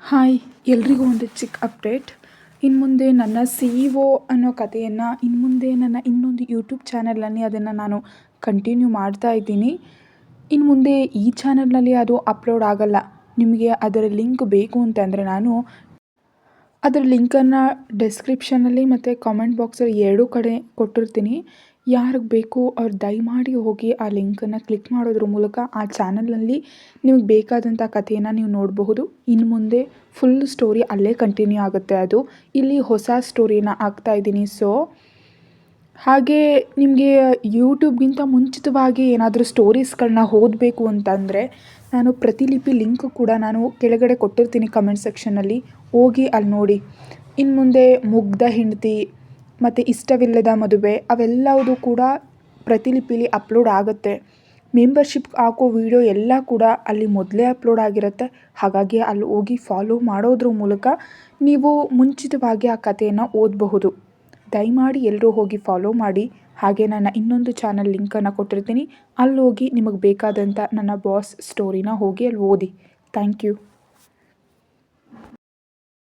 Hi ಎಲ್ರಿಗೂ ಒಂದು ಚಿಕ್ಕ ಅಪ್ಡೇಟ್. ಇನ್ನು ಮುಂದೆ ನನ್ನ CEO ಅನ್ನೋ ಕಥೆಯನ್ನು ಇನ್ನು ಮುಂದೆ ನನ್ನ ಇನ್ನೊಂದು ಯೂಟ್ಯೂಬ್ ಚಾನಲ್ನಲ್ಲಿ ಅದನ್ನು ನಾನು ಕಂಟಿನ್ಯೂ ಮಾಡ್ತಾ ಇದ್ದೀನಿ. ಇನ್ನು ಮುಂದೆ ಈ ಚಾನಲ್ನಲ್ಲಿ ಅದು ಅಪ್ಲೋಡ್ ಆಗಲ್ಲ. ನಿಮಗೆ ಅದರ ಲಿಂಕ್ ಬೇಕು ಅಂತಂದರೆ ನಾನು ಅದರ ಲಿಂಕನ್ನು ಡಿಸ್ಕ್ರಿಪ್ಷನಲ್ಲಿ ಮತ್ತು ಕಾಮೆಂಟ್ ಬಾಕ್ಸಲ್ಲಿ ಎರಡೂ ಕಡೆ ಕೊಟ್ಟಿರ್ತೀನಿ. ಯಾರಿಗೆ ಬೇಕು ಅವ್ರು ದಯಮಾಡಿ ಹೋಗಿ ಆ ಲಿಂಕನ್ನು ಕ್ಲಿಕ್ ಮಾಡೋದ್ರ ಮೂಲಕ ಆ ಚಾನಲ್ನಲ್ಲಿ ನಿಮಗೆ ಬೇಕಾದಂಥ ಕಥೆಯನ್ನು ನೀವು ನೋಡಬಹುದು. ಇನ್ನು ಮುಂದೆ ಫುಲ್ ಸ್ಟೋರಿ ಅಲ್ಲೇ ಕಂಟಿನ್ಯೂ ಆಗುತ್ತೆ. ಅದು ಇಲ್ಲಿ ಹೊಸ ಸ್ಟೋರಿನ ಹಾಕ್ತಾಯಿದ್ದೀನಿ. ಹಾಗೆ ನಿಮಗೆ ಯೂಟ್ಯೂಬ್ಗಿಂತ ಮುಂಚಿತವಾಗಿ ಏನಾದರೂ ಸ್ಟೋರೀಸ್ಗಳನ್ನ ಓದಬೇಕು ಅಂತಂದರೆ ನಾನು ಪ್ರತಿಲಿಪಿ ಲಿಂಕ್ ಕೂಡ ನಾನು ಕೆಳಗಡೆ ಕೊಟ್ಟಿರ್ತೀನಿ ಕಮೆಂಟ್ ಸೆಕ್ಷನ್ನಲ್ಲಿ, ಹೋಗಿ ಅಲ್ಲಿ ನೋಡಿ. ಇನ್ನು ಮುಂದೆ ಮುಗ್ಧ ಹೆಂಡತಿ ಮತ್ತು ಇಷ್ಟವಿಲ್ಲದ ಮದುವೆ ಅವೆಲ್ಲವೂ ಕೂಡ ಪ್ರತಿಲಿಪಿಲಿ ಅಪ್ಲೋಡ್ ಆಗುತ್ತೆ. ಮೆಂಬರ್ಶಿಪ್ ಹಾಕೋ ವಿಡಿಯೋ ಎಲ್ಲ ಕೂಡ ಅಲ್ಲಿ ಮೊದಲೇ ಅಪ್ಲೋಡ್ ಆಗಿರುತ್ತೆ. ಹಾಗಾಗಿ ಅಲ್ಲಿ ಹೋಗಿ ಫಾಲೋ ಮಾಡೋದ್ರ ಮೂಲಕ ನೀವು ಮುಂಚಿತವಾಗಿ ಆ ಕಥೆಯನ್ನು ಓದಬಹುದು. ದಯಮಾಡಿ ಎಲ್ಲರೂ ಹೋಗಿ ಫಾಲೋ ಮಾಡಿ. ಹಾಗೆ ನನ್ನ ಇನ್ನೊಂದು ಚಾನಲ್ ಲಿಂಕನ್ನು ಕೊಟ್ಟಿರ್ತೀನಿ, ಅಲ್ಲಿ ಹೋಗಿ ನಿಮಗೆ ಬೇಕಾದಂಥ ನನ್ನ ಬಾಸ್ ಸ್ಟೋರಿನ ಹೋಗಿ ಅಲ್ಲಿ ಓದಿ. Thank you.